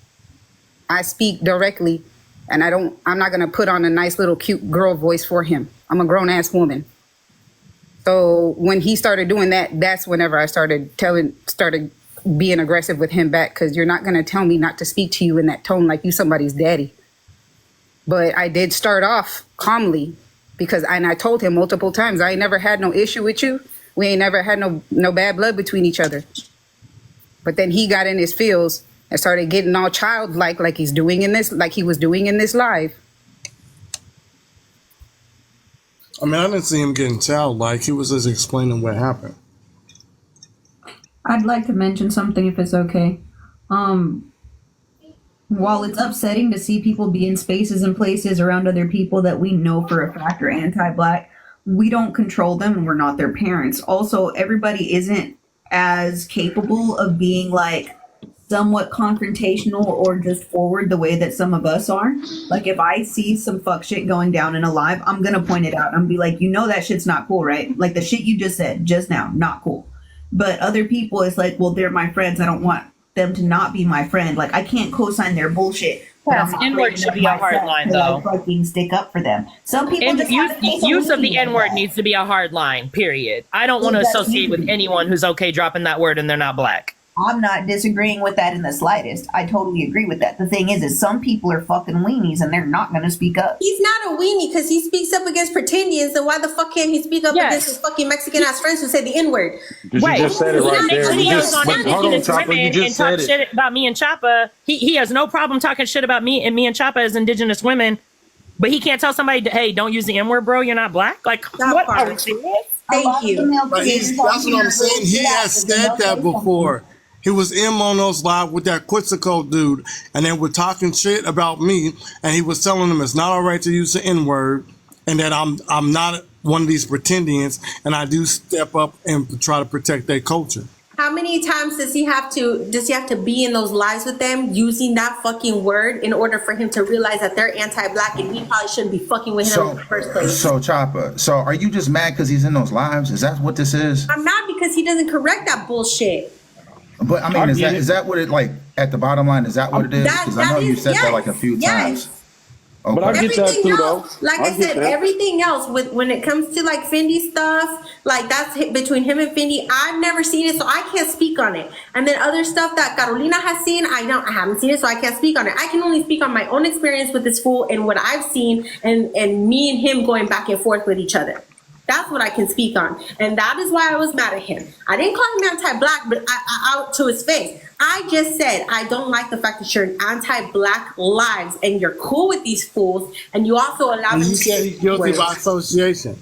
I speak directly, and I'm not going to put on a nice little cute girl voice for him. I'm a grown ass woman. So when he started doing that, that's whenever I started being aggressive with him back, because you're not going to tell me not to speak to you in that tone like you somebody's daddy. But I did start off calmly, because I told him multiple times, I ain't never had no issue with you. We ain't never had no bad blood between each other. But then he got in his feels and started getting all childlike, like he was doing in this live. I mean, I didn't see him getting childlike. He was just explaining what happened. I'd like to mention something, if it's okay. While it's upsetting to see people be in spaces and places around other people that we know for a fact are anti-Black, we don't control them and we're not their parents. Also, everybody isn't as capable of being like somewhat confrontational or just forward the way that some of us are. Like, if I see some fuck shit going down in a live, I'm gonna point it out and be like, you know that shit's not cool, right? Like the shit you just said just now, not cool. But other people, it's like, well, they're my friends, I don't want them to not be my friend. Like, I can't co-sign their bullshit. Yes, N-word should be a hard line, though. Fucking stick up for them. Some people use of the N-word needs to be a hard line, period. I don't want to associate with anyone who's okay dropping that word and they're not Black. I'm not disagreeing with that in the slightest. I totally agree with that. The thing is some people are fucking weenies and they're not going to speak up. He's not a weenie because he speaks up against pretendians. Then why the fuck can't he speak up against his fucking Mexican ass friends who say the N-word? Right. You just said it right there. Hold on, Chapa, you just said it. Shit about me and Chapa. He has no problem talking shit about me and Chapa as indigenous women, but he can't tell somebody, hey, don't use the N-word, bro. You're not Black. Like, what are we serious? Thank you. But that's what I'm saying. He has said that before. He was in Mono's live with that Quetzalcoatl dude, and they were talking shit about me, and he was telling them it's not all right to use the N-word, and that I'm not one of these pretendians, and I do step up and try to protect their culture. How many times does he have to be in those lives with them using that fucking word in order for him to realize that they're anti-Black and he probably shouldn't be fucking with him in the first place? So Chapa, so are you just mad because he's in those lives? Is that what this is? I'm not, because he doesn't correct that bullshit. But I mean, is that what it, like, at the bottom line, is that what it is? Because I know you said that like a few times. Okay. But I get that too, though. Like I said, everything else when it comes to like Fendi stuff, like that's between him and Fendi. I've never seen it, so I can't speak on it. And then other stuff that Carolina has seen, I haven't seen it, so I can't speak on it. I can only speak on my own experience with this fool and what I've seen, and me and him going back and forth with each other. That's what I can speak on. And that is why I was mad at him. I didn't call him anti-Black, but out to his face. I just said, I don't like the fact that you're in anti-Black lives and you're cool with these fools, and you also allow them to. You said he's guilty by association.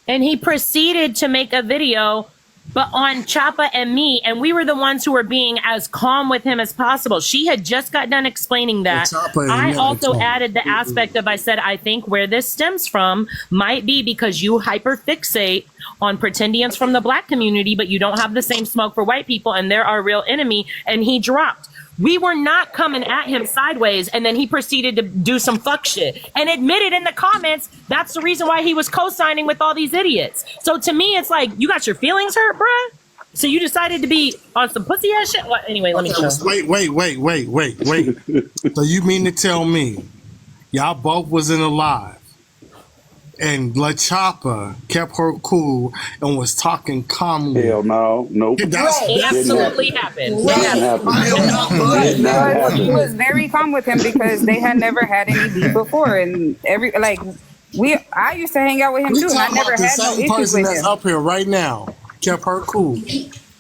And he proceeded to make a video, but on Chapa and me, and we were the ones who were being as calm with him as possible. She had just got done explaining that. I also added the aspect of, I said, I think where this stems from might be because you hyperfixate on pretendians from the Black community, but you don't have the same smoke for white people, and they're our real enemy. And he dropped. We were not coming at him sideways, and then he proceeded to do some fuck shit and admitted in the comments that's the reason why he was co-signing with all these idiots. So to me, it's like, you got your feelings hurt, bruh? So you decided to be on some pussy ass shit? What? Anyway, let me show. Wait. So you mean to tell me y'all both was in a live and La Chapa kept her cool and was talking calmly? Hell no, nope. It absolutely happened. He was very calm with him because they had never had any beef before, and I used to hang out with him We too, and I talking never about the had no same issues person with that's him. up here right now. Kept her cool.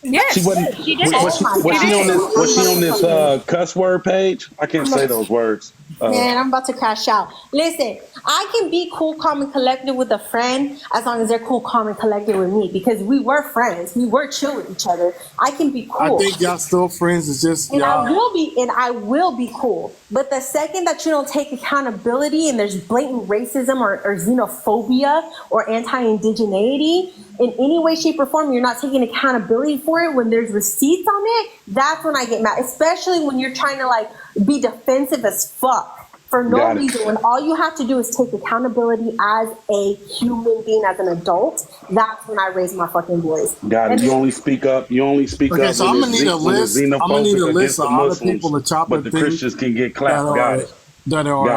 Yes, She wasn't. She did. Was she on this? Was she on this cuss word page? I can't say those words. Man, I'm about to crash out. Listen, I can be cool, calm, and collected with a friend as long as they're cool, calm, and collected with me because we were friends. We were chill with each other. I can be cool. I think y'all still friends. It's just And y'all. I will be cool. But the second that you don't take accountability and there's blatant racism or xenophobia or anti-indigeneity in any way, shape, or form, you're not taking accountability for it when there's receipts on it, that's when I get mad. Especially when you're trying to like be defensive as fuck for no reason. When all you have to do is take accountability as a human being, as an adult, that's when I raise my fucking voice. Got it. You only speak up. You only speak up. Okay, so I'm gonna need a list. I'm gonna need a list of all the people that Chapa but the Christians can get clapped. Got it. That are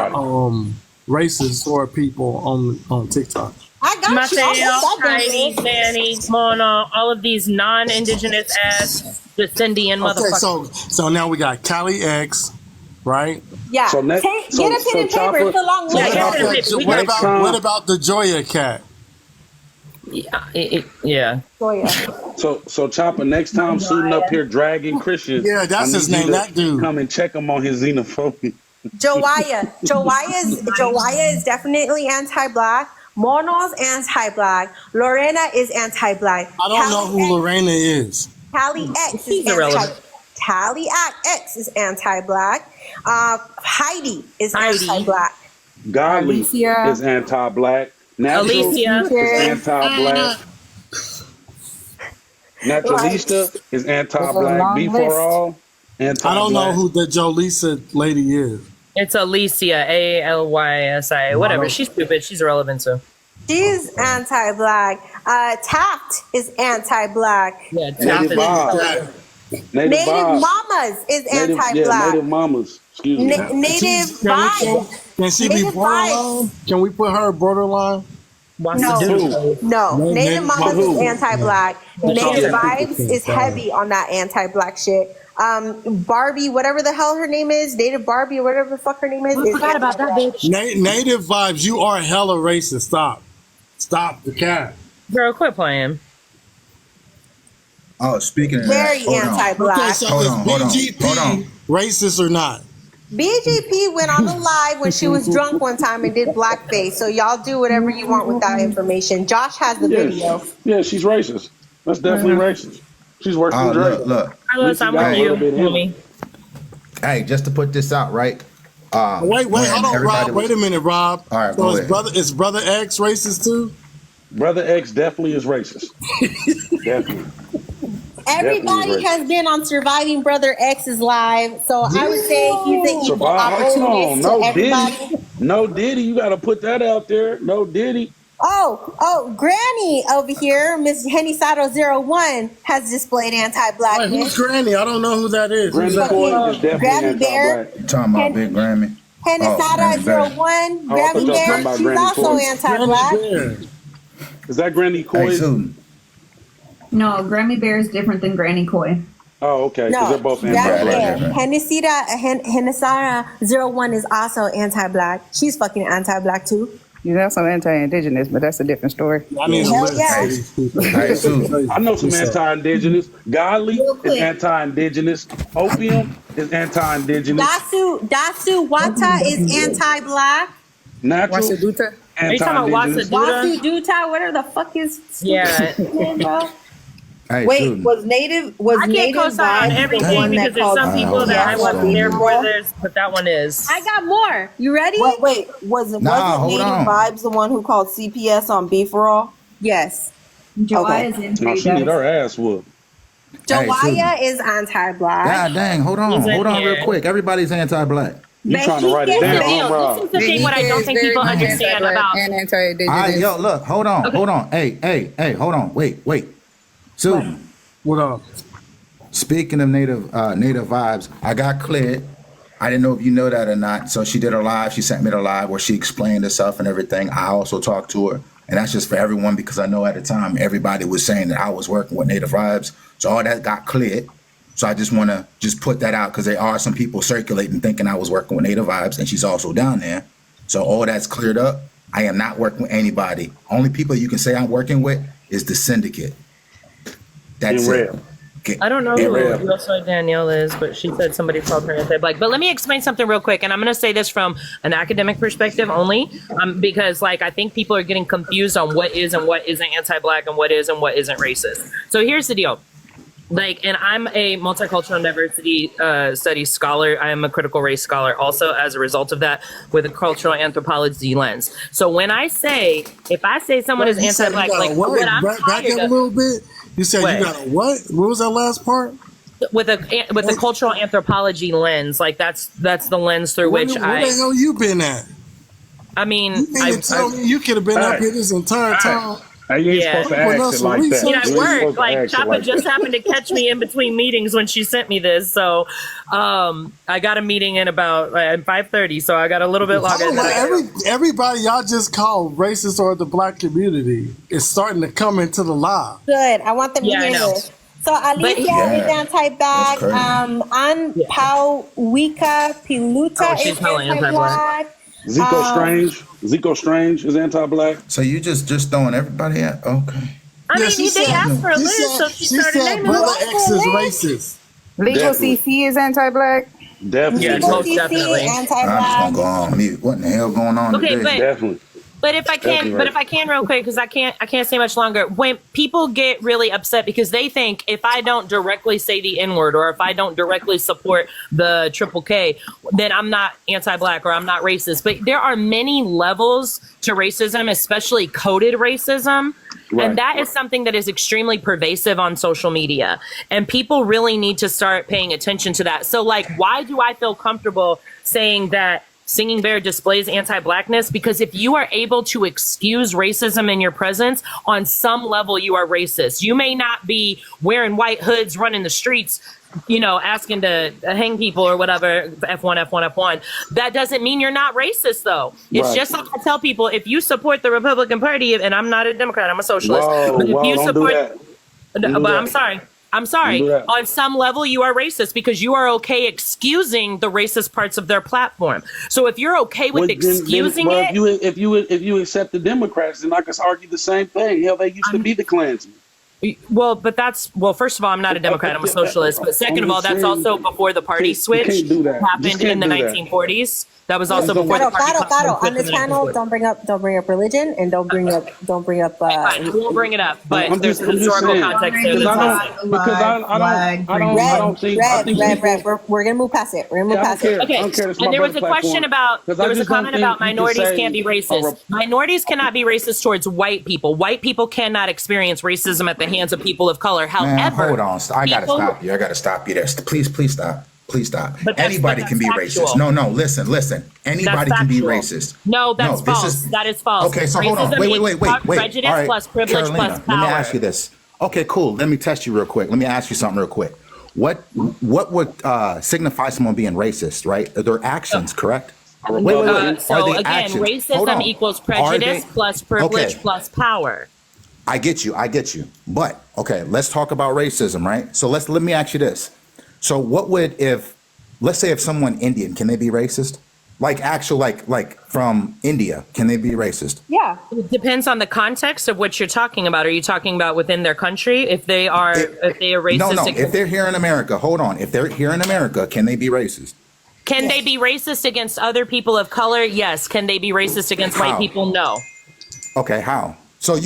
racist or people on TikTok. I got Mateo, you. Heidi, Manny, Mona, all of these non-indigenous ass Descendian motherfuckers. So now we got Cali X, right? Yeah. So get a pen and paper. It's a long list. What about the Joya cat? Yeah. Joya. So Chopper, next time suiting up here dragging Christians. Yeah, that's his name. That dude. Come and check him on his xenophobia. Joya is definitely anti-black. Mono's anti-black. Lorena is anti-black. I don't know who Lorena is. Callie X is Callie X is anti-black. Heidi is anti-black. Godly is anti-black. Natural is anti-black. Naturalista is anti-black. B for all. Anti-black. I don't know who the Jolisa lady is. It's Alicia, Alysia, whatever. She's stupid. She's irrelevant, so. She's anti-black. Taft is anti-black. Yeah, Taft is Native Mamas is anti-black. Yeah, Native Mamas. Excuse me. Native Vibes. Can she be borderline? Can we put her borderline? No. Native Mamas is anti-black. Native Vibes is heavy on that anti-black shit. Barbie, whatever the hell her name is, Native Barbie or whatever the fuck her name is. Forgot about that bitch. Native Vibes, you are hella racist. Stop the cat. Girl, quit playing. Oh, speaking of very that, anti-black. Okay, so is BGP racist or not? BGP went on the live when she was drunk one time and did blackface. So y'all do whatever you want with that information. Josh has the video. Yeah, she's racist. That's definitely racist. She's worse than Drake. Look. Carlos, I'm with you, homie. Hey, just to put this out, right? Wait, hold on, Rob. Wait a minute, Rob. All right, so is brother X racist too? Brother X definitely is racist. Definitely. Everybody has been on Surviving Brother X's live, so I would say he's an equal opportunist to everybody. No Diddy, you got to put that out there. No Diddy. Oh, Granny over here, Miss Henny Sato 01 has displayed anti-blackness. Wait, who's Granny? I don't know who that is. Granny Coy is definitely anti-black. Talking about Big Grammy. Henny Sato 01, Grammy Bear, she's also anti-black. Is that Granny Coy? No, Grammy Bear is different than Granny Coy. Oh, okay. No, they're both anti-black. Hennesita 01 is also anti-black. She's fucking anti-black too. You're also anti-indigenous, but that's a different story. I mean, I know some anti-indigenous. Godly is anti-indigenous. Opium is anti-indigenous. Dasu Wata is anti-black. Natural. Wasaduta? Are you talking about Wasaduta? Whatever the fuck is. Yeah. Hey, wait, was native I can't co-sign on everything because there's some people that I wasn't there for this, but that one is. I got more. You ready? Wait, wasn't Native Vibes the one who called CPS on B for All? Yes. Joya is No, she need her ass whooped. Joya is anti-black. God dang, hold on real quick. Everybody's anti-black. You trying to write it down, bro? This is the thing what I don't think people understand about. And anti-indigenous. Yo, look, hold on. Hey, hold on. Wait. Susan, what up? Speaking of native vibes, I got cleared. I didn't know if you know that or not. So she did a live. She sent me the live where she explained herself and everything. I also talked to her, and that's just for everyone because I know at the time everybody was saying that I was working with native vibes. So all that got cleared. So I just want to put that out because there are some people circulating thinking I was working with native vibes, and she's also down there. So all that's cleared up. I am not working with anybody. Only people you can say I'm working with is the syndicate. That's it. I don't know who also Danielle is, but she said somebody called her anti-black. But let me explain something real quick, and I'm going to say this from an academic perspective only, because like I think people are getting confused on what is and what isn't anti-black and what is and what isn't racist. So here's the deal. Like, and I'm a multicultural diversity studies scholar. I am a critical race scholar also as a result of that with a cultural anthropology lens. So when I say, if I say someone is anti-black, like what I'm back up a little bit. You said you got a what? What was that last part? With a cultural anthropology lens, like that's the lens through which where the hell you been at? I mean, you could have been up here this entire time. You ain't supposed to act it like that. Yeah, at work, like Chapa just happened to catch me in between meetings when she sent me this. So I got a meeting in about 5:30, so I got a little bit longer. Everybody y'all just called racist or the black community is starting to come into the live. Good. I want them to hear this. So Alicia is anti-black. Pau Wika Piluta is anti-black. Zico Strange is anti-black. So you just throwing everybody out? Okay. I mean, they asked for a list, so she started naming Brother X is racist. Legal CC is anti-black. Definitely. Yeah, most definitely. I'm just gonna go on mute. What in the hell going on today? Definitely. But if I can real quick, because I can't say much longer. When people get really upset because they think if I don't directly say the N-word or if I don't directly support the Triple K, then I'm not anti-black or I'm not racist. But there are many levels to racism, especially coded racism. Right. And that is something that is extremely pervasive on social media. And people really need to start paying attention to that. So like, why do I feel comfortable saying that Singing Bear displays anti-blackness? Because if you are able to excuse racism in your presence, on some level you are racist. You may not be wearing white hoods, running the streets, asking to hang people or whatever, F1. That doesn't mean you're not racist, though. It's just like I tell people, if you support the Republican Party, and I'm not a Democrat, I'm a socialist, but if you support, I'm sorry. On some level, you are racist because you are okay excusing the racist parts of their platform. So if you're okay with excusing it, if you accept the Democrats, then I can argue the same thing. Hell, they used to be the Klansmen. Well, first of all, I'm not a Democrat. I'm a socialist. But second of all, that's also before the party switch happened in the 1940s. That was also before the party switch. On this panel, don't bring up religion and don't bring up. I won't bring it up, but there's historical context there. I don't think. We're gonna move past it. Okay. And there was a question about. There was a comment about minorities can't be racist. Minorities cannot be racist towards white people. White people cannot experience racism at the hands of people of color. However, hold on. I gotta stop you. I gotta stop you there. Please stop. Please stop. Anybody can be racist. No, listen. Anybody can be racist. No, that's false. That is false. Okay, so hold on. Wait. Prejudice plus privilege Carolina, plus power. let me ask you this. Okay, cool. Let me test you real quick. Let me ask you something real quick. What would signify someone being racist, right? Their actions, correct? Wait. So again, actions? Racism equals prejudice plus privilege plus power. I get you. But okay, let's talk about racism, right? So let me ask you this. So what would let's say if someone Indian, can they be racist? Like from India, can they be racist? Yeah. It depends on the context of what you're talking about. Are you talking about within their country? If they are racist? No. If they're here in America, hold on. If they're here in America, can they be racist? Can they be racist against other people of color? Yes. Can they be racist against white people? No. Okay, how?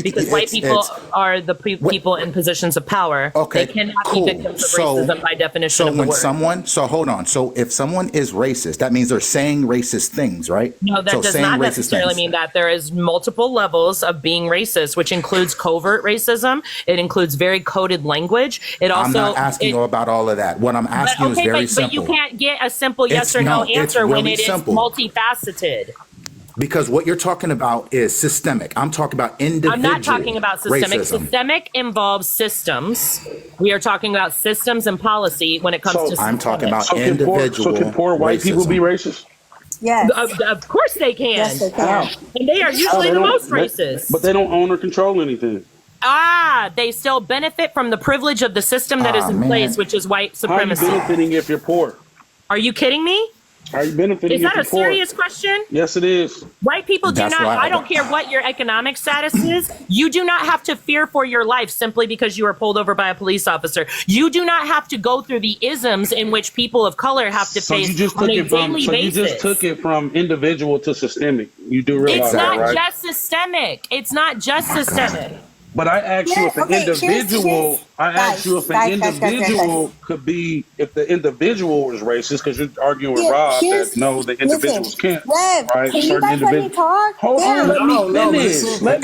Because white people are the people in positions of power. Okay, they cannot be victims of racism by definition of the word. Hold on. So if someone is racist, that means they're saying racist things, right? No, that does not necessarily mean that. There is multiple levels of being racist, which includes covert racism. It includes very coded language. I'm not asking you about all of that. What I'm asking you is very simple. But you can't get a simple yes or no answer when it is multifaceted. Because what you're talking about is systemic. I'm talking about individual. I'm not talking about systemic. Racism. Systemic involves systems. We are talking about systems and policy when it comes to systemic. I'm talking about individual. So can poor white people be racist? Yes. Of course they can. Yes, they can. And they are usually the most racist. But they don't own or control anything. They still benefit from the privilege of the system that is in place, which is white supremacy. How are you benefiting if you're poor? Are you kidding me? Are you benefiting? Is that a poor? serious question? Yes, it is. White people do not, I don't care what your economic status is, you do not have to fear for your life simply because you were pulled over by a police officer. You do not have to go through the isms in which people of color have to face on a daily basis. You just took it from individual to systemic. You do realize that, right? It's not just systemic. It's not just systemic. But I asked you if an individual, could be, if the individual was racist, because you're arguing with Rob that no, the individuals can't. Rev, right? can you guys let me talk? Hold on, let me finish. Let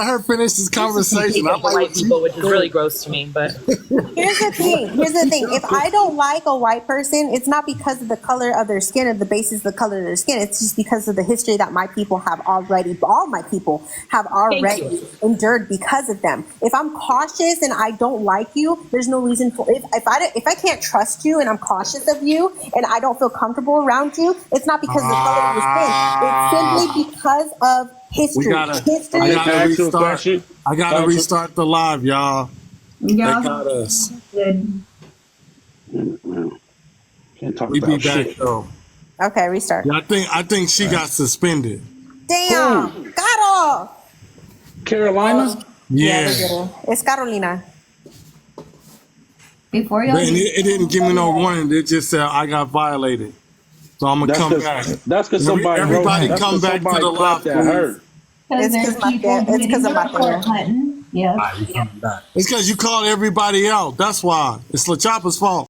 her finish this conversation. I like white people, which is really gross to me. But here's the thing. If I don't like a white person, it's not because of the color of their skin or the basis of the color of their skin. It's just because of the history that my people have already. All my people have already endured because of them. If I'm cautious and I don't like you, there's no reason for if I can't trust you and I'm cautious of you and I don't feel comfortable around you, it's not because of the color of your skin. It's simply because of history. I gotta restart the live, y'all. They got us. Can't talk we about be back shit. though. Okay, restart. Yeah, I think she got suspended. Damn, got off. Carolina? Yeah. It's Carolina. Before y'all, it didn't give me no warning. It just said I got violated. So I'm gonna come back. That's because somebody everybody come back to the live. It's because of my button. Yeah. It's because you called everybody out. That's why. It's La Chapa's fault.